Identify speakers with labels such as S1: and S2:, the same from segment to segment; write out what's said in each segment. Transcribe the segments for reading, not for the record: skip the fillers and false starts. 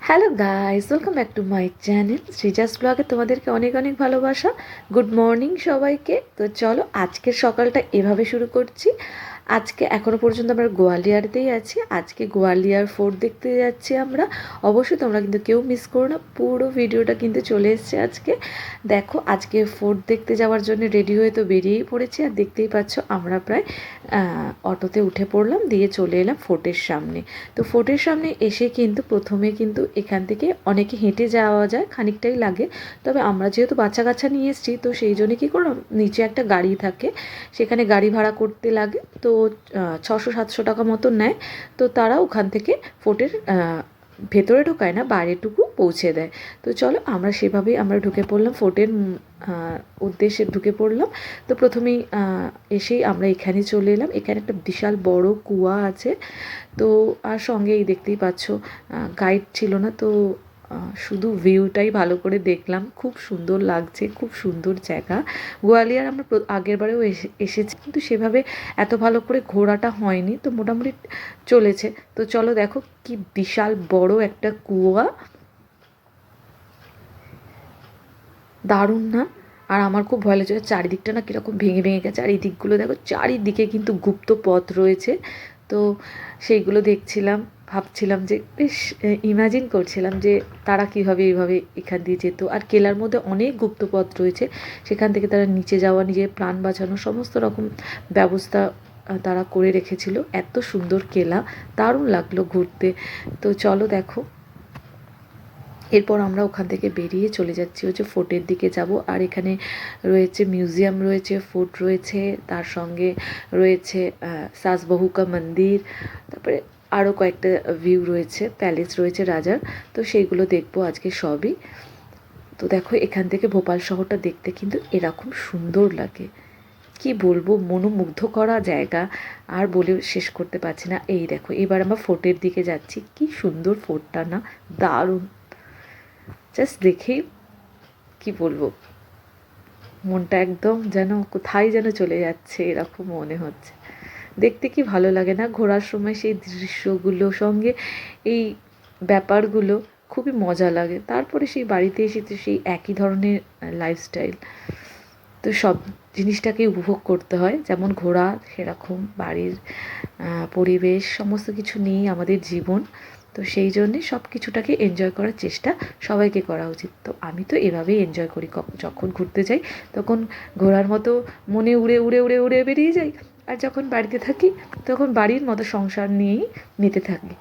S1: Hello guys, welcome back to my channel Sreeja's ব্লগে তোমাদেরকে অনেক অনেক ভালোবাসা। গুড মর্নিং সবাইকে। তো চলো আজকের সকালটা এভাবে শুরু করছি। আজকে এখনও পর্যন্ত আমরা গোয়ালিয়রতেই আছি। আজকে গোয়ালিয়র ফোর্ট দেখতে যাচ্ছি আমরা। অবশ্যই তোমরা কিন্তু কেউ মিস করো না, পুরো ভিডিওটা কিন্তু চলে এসছে আজকে। দেখো আজকে ফোর্ট দেখতে যাওয়ার জন্য রেডি হয়ে তো বেরিয়েই পড়েছি। আর দেখতেই পাচ্ছ আমরা প্রায় অটোতে উঠে পড়লাম, দিয়ে চলে এলাম ফোর্টের সামনে। তো ফোর্টের সামনে এসে কিন্তু প্রথমে কিন্তু এখান থেকে অনেকে হেঁটে যাওয়া যায়, খানিকটাই লাগে। তবে আমরা যেহেতু বাচ্চা কাচ্চা নিয়ে এসেছি, তো সেই জন্য কী করলাম, নিচে একটা গাড়ি থাকে, সেখানে গাড়ি ভাড়া করতে লাগে। তো 600-700 টাকা মতো নেয়। তো তারা ওখান থেকে ফোর্টের ভেতরে ঢোকায় না, বাইরেটুকু পৌঁছে দেয়। তো চলো আমরা সেভাবেই আমরা ঢুকে পড়লাম ফোর্টের উদ্দেশ্যে ঢুকে পড়লাম। তো প্রথমেই এসেই আমরা এখানে চলে এলাম। এখানে একটা বিশাল বড় কুয়া আছে। তো আর সঙ্গে এই দেখতেই পাচ্ছ গাইড ছিল না, তো শুধু ভিউটাই ভালো করে দেখলাম। খুব সুন্দর লাগছে, খুব সুন্দর জায়গা। গোয়ালিয়র আমরা আগের বারেও এসেছি, কিন্তু সেভাবে এত ভালো করে ঘোরাটা হয়নি। তো মোটামুটি চলেছে। তো চলো দেখো কি বিশাল বড় একটা কুয়া, দারুণ না? আর আমার খুব ভয় লাগছে, চারিদিকটা না কীরকম ভেঙে ভেঙে গেছে। আর এই দিকগুলো দেখো, চারিদিকে কিন্তু গুপ্ত পথ রয়েছে। তো সেইগুলো দেখছিলাম, ভাবছিলাম যে বেশ ইমাজিন করছিলাম যে তারা কীভাবে এইভাবে এখান দিয়ে যেত। আর কেলার মধ্যে অনেক গুপ্তপথ রয়েছে, সেখান থেকে তারা নিচে যাওয়া, নিজের প্রাণ বাঁচানো সমস্ত রকম ব্যবস্থা তারা করে রেখেছিল। এত সুন্দর কেলা, দারুণ লাগলো ঘুরতে। তো চলো দেখো, এরপর আমরা ওখান থেকে বেরিয়ে চলে যাচ্ছি হচ্ছে ফোর্টের দিকে যাব। আর এখানে রয়েছে মিউজিয়াম, রয়েছে ফোর্ট রয়েছে, তার সঙ্গে রয়েছে সাসবাহু কা মন্দির, তারপরে আরও কয়েকটা ভিউ রয়েছে, প্যালেস রয়েছে রাজার। তো সেইগুলো দেখবো আজকে সবই। তো দেখো এখান থেকে ভোপাল শহরটা দেখতে কিন্তু এরকম সুন্দর লাগে, কি বলবো, মনোমুগ্ধ করা জায়গা। আর বলে শেষ করতে পারছি না। এই দেখো এবার আমরা ফোর্টের দিকে যাচ্ছি। কি সুন্দর ফোর্টটা না, দারুণ। জাস্ট দেখেই কি বলবো, মনটা একদম যেন কোথায় যেন চলে যাচ্ছে, এরকম মনে হচ্ছে। দেখতে কি ভালো লাগে না ঘোরার সময়, সেই দৃশ্যগুলো সঙ্গে এই ব্যাপারগুলো খুবই মজা লাগে। তারপরে সেই বাড়িতে এসে তো সেই একই ধরনের লাইফস্টাইল, তো সব জিনিসটাকে উপভোগ করতে হয়। যেমন ঘোরা, সেরকম বাড়ির পরিবেশ সমস্ত কিছু নিয়েই আমাদের জীবন। তো সেই জন্যে সব কিছুটাকে এনজয় করার চেষ্টা সবাইকে করা উচিত। তো আমি তো এভাবেই এনজয় করি, যখন ঘুরতে যাই তখন ঘোরার মতো মনে উড়ে উড়ে উড়ে উড়ে বেরিয়ে যাই। আর যখন বাড়িতে থাকি তখন বাড়ির মতো সংসার নিয়েই মেতে থাকি।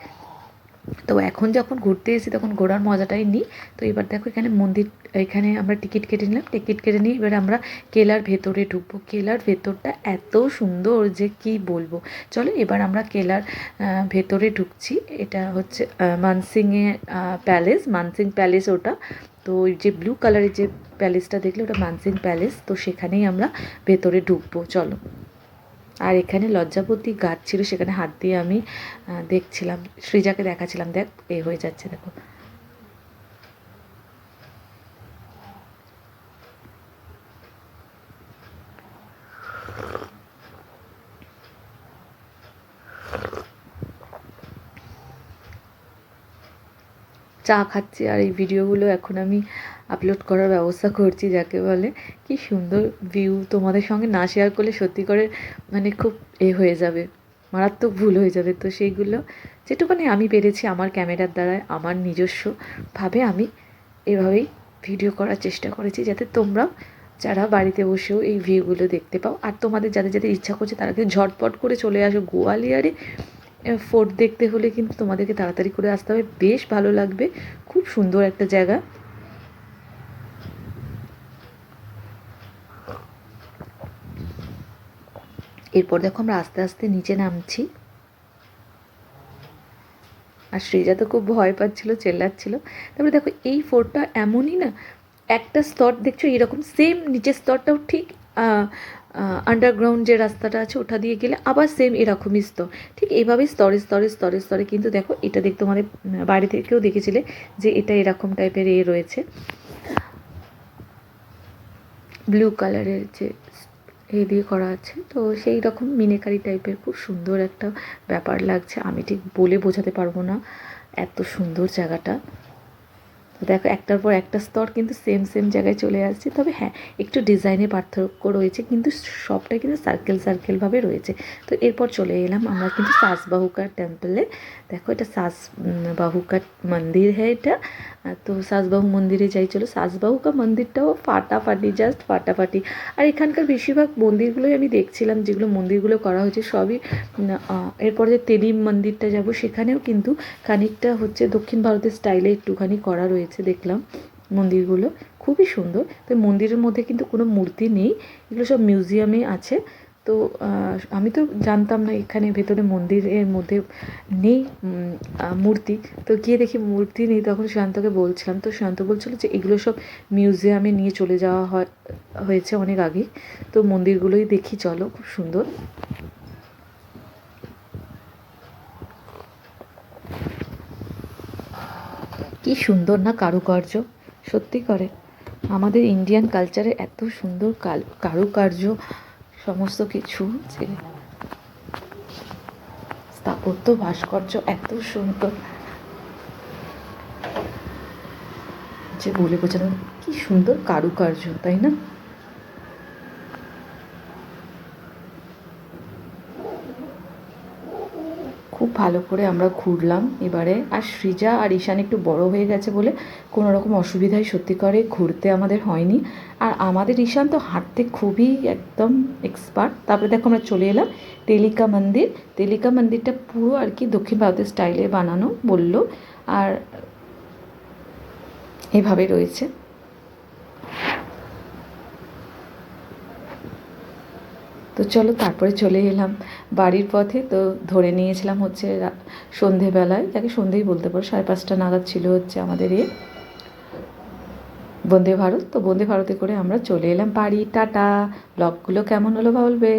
S1: তো এখন যখন ঘুরতে এসেছি তখন ঘোরার মজাটাই নিই। তো এবার দেখো এখানে মন্দির, এখানে আমরা টিকিট কেটে নিলাম। টিকিট কেটে নিয়ে এবার আমরা কেলার ভেতরে ঢুকবো। কেলার ভেতরটা এত সুন্দর যে কি বলবো। চলো এবার আমরা কেলার ভেতরে ঢুকছি। এটা হচ্ছে মানসিংয়ে প্যালেস, মানসিং প্যালেস ওটা। তো ওই যে ব্লু কালারের যে প্যালেসটা দেখলে ওটা মানসিং প্যালেস। তো সেখানেই আমরা ভেতরে ঢুকবো, চলো। আর এখানে লজ্জাপতি গাছ ছিল, সেখানে হাত দিয়ে আমি দেখছিলাম, সৃজাকে দেখাচ্ছিলাম, দেখ এ হয়ে যাচ্ছে দেখো। চা খাচ্ছি আর এই ভিডিওগুলো এখন আমি আপলোড করার ব্যবস্থা করছি, যাকে বলে। কি সুন্দর ভিউ, তোমাদের সঙ্গে না শেয়ার করলে সত্যি করে মানে খুব হয়ে যাবে, মারাত্মক ভুল হয়ে যাবে। তো সেইগুলো যেটুকুনি আমি পেরেছি আমার ক্যামেরার দ্বারায়, আমার নিজস্বভাবে আমি এভাবেই ভিডিও করার চেষ্টা করেছি, যাতে তোমরাও যারা বাড়িতে বসেও এই ভিউগুলো দেখতে পাও। আর তোমাদের যাদের যাদের ইচ্ছা করছে তারা কিন্তু ঝটপট করে চলে আসো গোয়ালিয়রে। ফোর্ট দেখতে হলে কিন্তু তোমাদেরকে তাড়াতাড়ি করে আসতে হবে, বেশ ভালো লাগবে, খুব সুন্দর একটা জায়গা। এরপর দেখো আমরা আস্তে আস্তে নিচে নামছি। আর সৃজা তো খুব ভয় পাচ্ছিল, চেল্লাচ্ছিল। তারপরে দেখো এই ফোর্টটা এমনই না, একটা স্তর দেখছো এরকম, সেম নিচের স্তরটাও ঠিক আন্ডারগ্রাউন্ড যে রাস্তাটা আছে ওটা দিয়ে গেলে আবার সেম এরকমই স্তর, ঠিক এইভাবেই স্তরে স্তরে স্তরে স্তরে। কিন্তু দেখো এটা দেখতে তোমাদের বাড়ি থেকেও দেখেছিলে যে এটা এরকম টাইপের রয়েছে, ব্লু কালারের যে দিয়ে করা আছে। তো সেই রকম মিনেকারি টাইপের খুব সুন্দর একটা ব্যাপার লাগছে, আমি ঠিক বলে বোঝাতে পারবো না, এত সুন্দর জায়গাটা। তো দেখো একটার পর একটা স্তর কিন্তু সেম সেম জায়গায় চলে আসছে, তবে হ্যাঁ একটু ডিজাইনের পার্থক্য রয়েছে, কিন্তু সবটাই কিন্তু সার্কেল সার্কেলভাবে রয়েছে। তো এরপর চলে এলাম আমরা কিন্তু সাসবাহুকা টেম্পলে। দেখো এটা সাসবাহুকা মন্দির হ্যাঁ এটা। তো সাসবাহু মন্দিরে যাই চলো। সাসবাহুকা মন্দিরটাও ফাটাফাটি, জাস্ট ফাটাফাটি। আর এখানকার বেশিরভাগ মন্দিরগুলোই আমি দেখছিলাম, যেগুলো মন্দিরগুলো করা হয়েছে সবই। এরপর যে তেলি মন্দিরটা যাব, সেখানেও কিন্তু খানিকটা হচ্ছে দক্ষিণ ভারতের স্টাইলে একটুখানি করা রয়েছে দেখলাম মন্দিরগুলো, খুবই সুন্দর। তো মন্দিরের মধ্যে কিন্তু কোনো মূর্তি নেই, এগুলো সব মিউজিয়ামে আছে। তো আমি তো জানতাম না এখানে ভেতরে মন্দিরের মধ্যে নেই মূর্তি। তো গিয়ে দেখি মূর্তি নেই, তখন শান্তকে বলছিলাম, তো শান্ত বলছিল যে এগুলো সব মিউজিয়ামে নিয়ে চলে যাওয়া হয়েছে অনেক আগে। তো মন্দিরগুলোই দেখি চলো, খুব সুন্দর। কি সুন্দর না কারুকার্য, সত্যি করে আমাদের ইন্ডিয়ান কালচারে এত সুন্দর কারুকার্য সমস্ত কিছু, যে স্থাপত্য ভাস্কর্য এত সুন্দর যে বলে বোঝানো, কি সুন্দর কারুকার্য, তাই না? খুব ভালো করে আমরা ঘুরলাম এবারে। আর সৃজা আর ঈশান একটু বড় হয়ে গেছে বলে কোনো রকম অসুবিধাই সত্যি করে ঘুরতে আমাদের হয়নি। আর আমাদের ঈশান তো হাঁটতে খুবই একদম এক্সপার্ট। তারপরে দেখো আমরা চলে এলাম তেলিকা মন্দির। তেলিকা মন্দিরটা পুরো আর কি দক্ষিণ ভারতের স্টাইলে বানানো বললো, আর এভাবে রয়েছে। তো চলো তারপরে চলে এলাম বাড়ির পথে। তো ধরে নিয়েছিলাম হচ্ছে সন্ধেবেলায়, যাকে সন্ধেই বলতে পারো, 5:30 নাগাদ ছিল হচ্ছে আমাদের বন্দে ভারত। তো বন্দে ভারতে করে আমরা চলে এলাম বাড়ি। টাটা। ব্লগগুলো কেমন হলো বলবে।